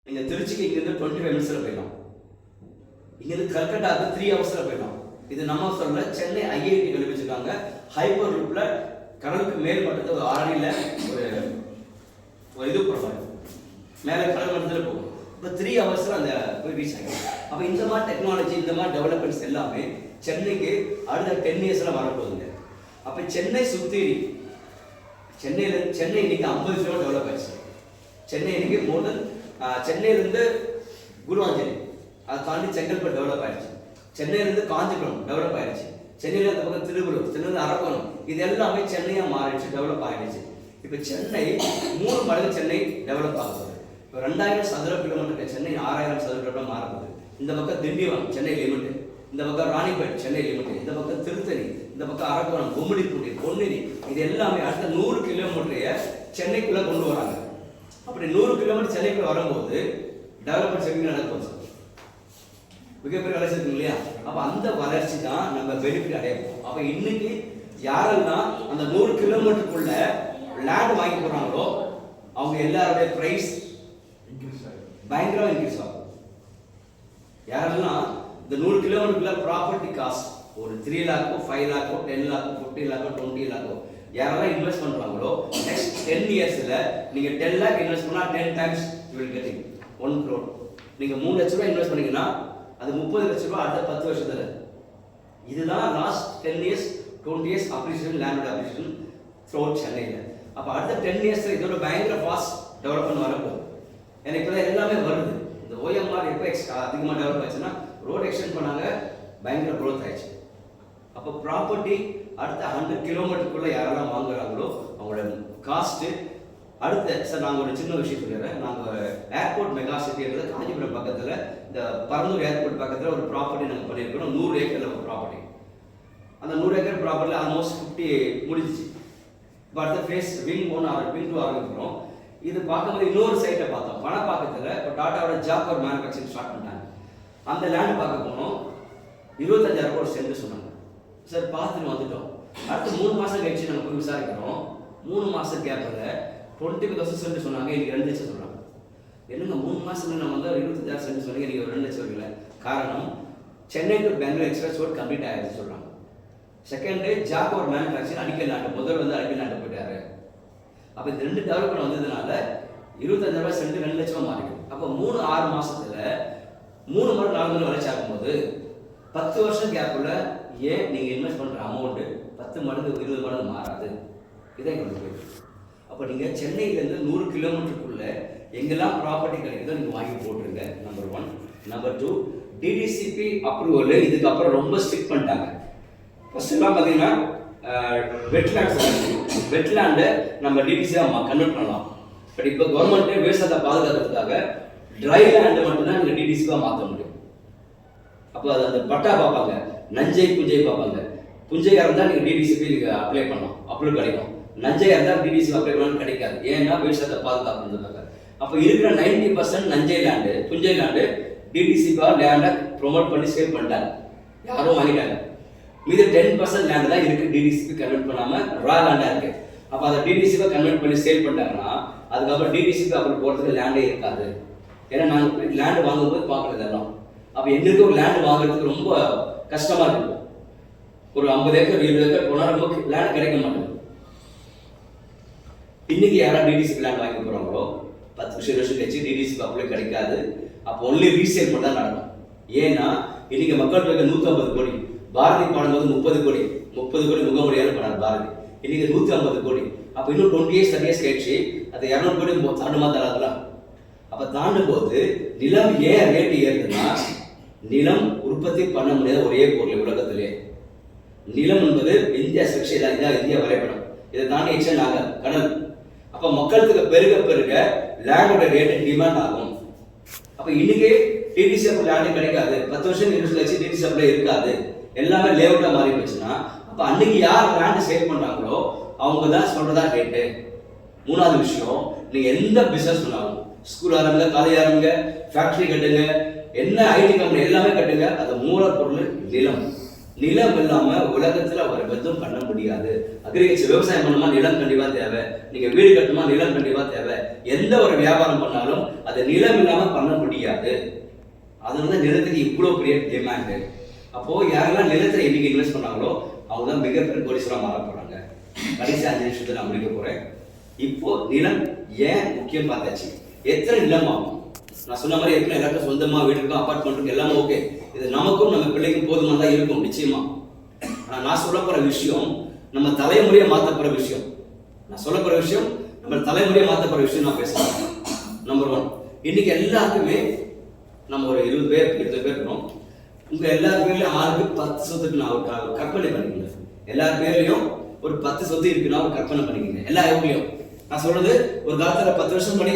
நீங்க திருச்சிக்கு இங்கிருந்து 25 மினிட்ஸ்ல போயிடலாம். இங்கிருந்து கல்கட்டாவுக்கு 3 ஹவர்ஸ்ல போயிடலாம். இது நம்ம சொல்ற சென்னை ஐஐடி கண்டுபிடிச்சிருக்காங்க. ஹைப்பர் லூப்ல கடலுக்கு மேல் மட்டத்தில் ஒரு ஆடியில் ஒரு இது போடுறாங்க, மேலே கடல் மட்டத்தில் போகும். இப்போ 3 ஹவர்ஸில் அந்த போய் ரீச் ஆகிடும். அப்போ இந்த மாதிரி டெக்னாலஜி, இந்த மாதிரி டெவலப்மெண்ட்ஸ் எல்லாமே சென்னைக்கு அடுத்த 10 இயர்ஸில் வரப்போகுதுங்க. அப்போ சென்னை சுற்றி சென்னை இன்னைக்கு 50 கிலோமீட்டர் டெவலப் ஆயிடுச்சு. சென்னை இன்னைக்கு மோர் தென் சென்னையிலேருந்து குருவாஞ்சேரி, அதை தாண்டி செங்கல்பட்டு டெவலப் ஆயிடுச்சு. சென்னையிலேருந்து காஞ்சிபுரம் டெவலப் ஆயிடுச்சு. சென்னையில் அந்த பக்கம் திருவள்ளூர், திருநெல்வேலி, அரக்கோணம், இது எல்லாமே சென்னையாக மாறிடுச்சு, டெவலப் ஆகிடுச்சு. இப்போ சென்னை 3 மடங்கு சென்னை டெவலப் ஆகுது. இப்போ 2000 சதுர கிலோமீட்டருக்கு சென்னை 6000 சதுர கிலோமீட்டர் மாறப்போகுது. இந்த பக்கம் திண்டிவனம் சென்னை லிமிட்டு, இந்த பக்கம் ராணிப்பேட் சென்னை லிமிட்டு, இந்த பக்கம் திருத்தணி, இந்த பக்கம் அரக்கோணம், கும்மிடிப்பூண்டி, பொன்னேரி, இது எல்லாமே அடுத்த 100 கிலோமீட்டரையே சென்னைக்குள்ளே கொண்டு வராங்க. அப்படி 100 கிலோமீட்டர் சென்னைக்குள்ள வரும்போது டெவலப்மெண்ட் எப்படி நடக்கும்? மிகப்பெரிய வளர்ச்சி இருக்கு இல்லையா? அப்போ அந்த வளர்ச்சி தான் நம்ம பெனிஃபிட் அடையப்போம். அப்போ இன்னைக்கு யாரெல்லாம் அந்த 100 கிலோமீட்டருக்குள்ள லேண்ட் வாங்கி போடுறாங்களோ அவங்க எல்லாருடைய பிரைஸ் பயங்கரமாக இன்க்ரீஸ் ஆகும். யாரெல்லாம் இந்த 100 கிலோமீட்டருக்குள்ள ப்ராப்பர்ட்டி காஸ்ட் ஒரு 3 lakhோ 5 lakhோ 10 lakhோ 15 lakhோ 20 lakhோ யாரெல்லாம் இன்வெஸ்ட் பண்றாங்களோ நெக்ஸ்ட் 10 இயர்ஸ்ல நீங்க 10 lakh இன்வெஸ்ட் பண்ணா 10 times you will get 1 crore. நீங்க 3 லட்ச ரூபாய் இன்வெஸ்ட் பண்ணீங்கன்னா அது 30 லட்ச ரூபாய் அடுத்த 10 வருஷத்துல. இதுதான் last 10 years 20 years appreciation, land appreciation throughout சென்னையில். அப்போ அடுத்த 10 இயர்ஸ்ல இதோட பயங்கர ஃபாஸ்ட் டெவலப்மெண்ட் வரப்போகுது. ஏன்னா இப்போ எல்லாமே வருது. இந்த ஓஎம்ஆர் எப்போ அதிகமாக டெவலப் ஆச்சுன்னா ரோட் எக்ஸ்டெண்ட் பண்ணாங்க, பயங்கர க்ரோத் ஆயிடுச்சு. அப்போ ப்ராப்பர்ட்டி அடுத்த 100 கிலோமீட்டருக்குள்ள யாரெல்லாம் வாங்குறாங்களோ அவங்களோட காஸ்ட்டு அடுத்த சார் நாங்கள் ஒரு சின்ன விஷயம் சொல்லிடுறேன். நாங்கள் ஏர்போர்ட் மெகா சிட்டின்றது காஞ்சிபுரம் பக்கத்தில் இந்த பரந்தூர் ஏர்போர்ட் பக்கத்தில் ஒரு ப்ராப்பர்ட்டி நாங்கள் பண்ணியிருக்கிறோம். 100 ஏக்கரில் ஒரு ப்ராப்பர்ட்டி. அந்த 100 ஏக்கர் ப்ராப்பர்ட்டியில் ஆல்மோஸ்ட் 50 முடிஞ்சிச்சு. இப்போ அடுத்த ஃபேஸ் விங் 1 விங் 2 ஆரம்பிக்கிறோம். இது பார்க்கும்போது இன்னொரு சைட்டை பார்த்தோம் பணப்பாக்கத்தில். இப்போ டாட்டாவோட ஜாக்கர் மேனுஃபேக்சரிங் ஸ்டார்ட் பண்ணிட்டாங்க. அந்த லேண்ட் பார்க்க போனோம், 25,000 ஒரு சென்ட் சொன்னாங்க. சார் பார்த்துட்டு வந்துட்டோம். அடுத்து 3 மாதம் கழிச்சு நம்ம போய் விசாரிக்கிறோம். 3 மாதம் கேப்பில் 20,000 சென்ட் சொன்னாங்க. இன்னைக்கு 2 லட்சம் சொல்கிறாங்க. என்னங்க 3 மாதத்துல நம்ம வந்து 25,000 சென்ட் சொன்னீங்க, இன்னைக்கு 2 லட்சம் வரல. காரணம் Chennai to Bangalore express road complete ஆயிடுச்சு சொல்கிறாங்க. செகண்டு ஜாக்கோர் மேனுஃபேக்சரிங் அடிக்கல் நாட்டு முதல் வந்து அடிக்கல் நாட்டு போயிட்டாரு. அப்போ இந்த 2 டெவலப்மெண்ட் வந்ததுனால 25,000 சென்ட் 2 லட்சமாக மாறிடும். அப்போ 3-6 மாதத்துல 3 முறை 4 முறை வளர்ச்சி ஆகும்போது 10 வருஷம் கேப்புள்ள ஏன் நீங்கள் இன்வெஸ்ட் பண்ணுற அமௌண்ட்டு 10 மடங்கு 20 மடங்கு மாறாது? இதை எங்களுக்கு போயிடுது. அப்போ நீங்கள் சென்னையிலேருந்து 100 கிலோமீட்டருக்குள்ள எங்கெல்லாம் ப்ராப்பர்ட்டி கிடைக்குதோ நீங்கள் வாங்கி போட்டுருங்க. நம்பர் 1. நம்பர் 2, டிடிசிபி அப்ரூவல் இதுக்கப்புறம் ரொம்ப ஸ்ட்ரிக்ட் பண்ணிட்டாங்க. ஃபர்ஸ்ட் எல்லாம் பார்த்தீங்கன்னா வெட்லேண்டை நம்ம டிடிசியாக கன்வெர்ட் பண்ணலாம். பட் இப்போ கவர்மெண்ட்டே விவசாயத்தை பாதுகாக்கிறதுக்காக ட்ரை லேண்டை மட்டும்தான் நீங்கள் டிடிசியாக மாற்ற முடியும். அப்போ அது அந்த பட்டா பார்ப்பாங்க, நஞ்சை புஞ்சை பார்ப்பாங்க. புஞ்சையாக இருந்தால் நீங்கள் டிடிசிபி நீங்கள் அப்ளை பண்ணலாம், அப்ரூவல் கிடைக்கும். நஞ்சையாக இருந்தால் டிடிசி அப்ளை பண்ணாலும் கிடைக்காது. ஏன்னா விவசாயத்தை பாதுகாக்கிறதுக்காக. அப்போ இருக்கிற 90% நஞ்சை லேண்டு, புஞ்சை லேண்டு டிடிசிபா லேண்டை ப்ரொமோட் பண்ணி சேல் பண்ணிட்டாங்க, யாரும் வாங்கிட்டாங்க. மீது 10% லேண்டு தான் இருக்குது டிடிசிபி கன்வெர்ட் பண்ணாமல் ரா லேண்டாக இருக்குது. அப்போ அதை டிடிசிபா கன்வெர்ட் பண்ணி சேல் பண்ணிட்டாங்கன்னா அதுக்கப்புறம் டிடிசிபி அப்புறம் போகிறதுக்கு லேண்டே இருக்காது. ஏன்னா நாங்கள் லேண்டு வாங்கும்போது பார்க்குறது எல்லாம். அப்போ எங்களுக்கு ஒரு லேண்டு வாங்குறதுக்கு ரொம்ப கஷ்டமாக இருக்கும். ஒரு 50 ஏக்கர் 20 ஏக்கர் போனால் நமக்கு லேண்ட் கிடைக்க மாட்டேங்குது. இன்னைக்கு யாராவது டிடிசிபி லேண்ட் வாங்கி போகிறாங்களோ 10 வருஷம் கழிச்சு டிடிசிபி அப்ளை கிடைக்காது. அப்போ ஒன்லி ரீசேல் மட்டும் தான் நடக்கும். ஏன்னா இன்னைக்கு மக்கள் தொகை 150 கோடி. பாரதி பாடும்போது 30 கோடி முகமுடியாத பண்ணார் பாரதி. இன்னைக்கு 150 கோடி. அப்போ இன்னும் 20 years 30 years கழிச்சு அது 200 கோடி தாண்டுமா தராதுலாம். அப்போ தாண்டும் போது நிலம் ஏன் ரேட்டு ஏறுதுன்னா நிலம் உற்பத்தி பண்ண முடியாத ஒரே பொருள் உலகத்திலே. நிலம் என்பது இந்தியா ஸ்ட்ரக்சர் தான். இதான் இந்தியா வரைபடம். இதை தாண்டி எக்ஸ்டெண்ட் ஆகாது கடல். அப்போ மக்களுக்கு பெருக லேண்டோட ரேட்டு டிமாண்ட் ஆகும். அப்போ இன்னைக்கு டிடிசி அப்ளை லேண்டு கிடைக்காது. 10 வருஷம் இன்வெஸ்ட் வச்சு டிடிசி அப்ளை இருக்காது. எல்லாமே லேஅவுட்டாக மாறி போச்சுன்னா அப்போ அன்னைக்கு யார் லேண்டு சேல் பண்ணுறாங்களோ அவங்க தான் சொல்றதா ரேட்டு. 3வது விஷயம், நீங்கள் எந்த பிஸ்னஸ் பண்ணாலும் ஸ்கூல் ஆரம்பிங்க, காலேஜ் ஆரம்பிங்க, ஃபேக்ட்ரி கட்டுங்க, என்ன ஐடி கம்பெனி எல்லாமே கட்டுங்க, அது மூலப்பொருள் நிலம். நிலம் இல்லாம உலகத்துல ஒரு எதுவும் பண்ண முடியாது. அக்ரிகல்ச்சர் விவசாயம் பண்ணணுமா நிலம் கண்டிப்பா தேவை. நீங்க வீடு கட்டணுமா நிலம் கண்டிப்பா தேவை. எந்த ஒரு வியாபாரம் பண்ணாலும் அது நிலம் இல்லாம பண்ண முடியாது. அதனால நிலத்துக்கு இவ்வளவு பெரிய டிமாண்ட். அப்போ யாரெல்லாம் நிலத்துல இன்னைக்கு இன்வெஸ்ட் பண்ணாங்களோ அவங்க தான் மிகப்பெரிய கோடீஸ்வரா மாற போறாங்க. கடைசி 5 நிமிஷத்துல நான் முடிக்க போறேன். இப்போ நிலம் ஏன் முக்கியம் பார்த்தாச்சு. எத்தனை நிலம் ஆகும்? நான் சொன்ன மாதிரி ஏற்கனவே எல்லாருக்கும் சொந்தமா வீடு இருக்கும், அபார்ட்மெண்ட் எல்லாமே ஓகே. இது நமக்கும் நம்ம பிள்ளைக்கும் போதுமானதா இருக்கும் நிச்சயமா. ஆனா நான் சொல்ல போற விஷயம் நம்ம தலைமுறையை மாத்த போற விஷயம். நான் சொல்ல போற விஷயம் நம்ம தலைமுறையை மாத்த போற விஷயம் நான் பேசுறேன். நம்பர் 1, இன்னைக்கு எல்லாருக்குமே நம்ம ஒரு 20 பேர் 20 பேர் இருக்கோம். உங்க எல்லார் பேர்லயும் ஆளுக்கு 10 சொத்துக்கு நான் ஒரு கற்பனை பண்ணிக்கிறேன். எல்லார் பேர்லயும் ஒரு 10 சொத்து இருக்குன்னா ஒரு கற்பனை பண்ணிக்கிறேன். எல்லா ஊர்லயும் நான் சொல்றது ஒரு காலத்துல 10 வருஷம் பண்ணி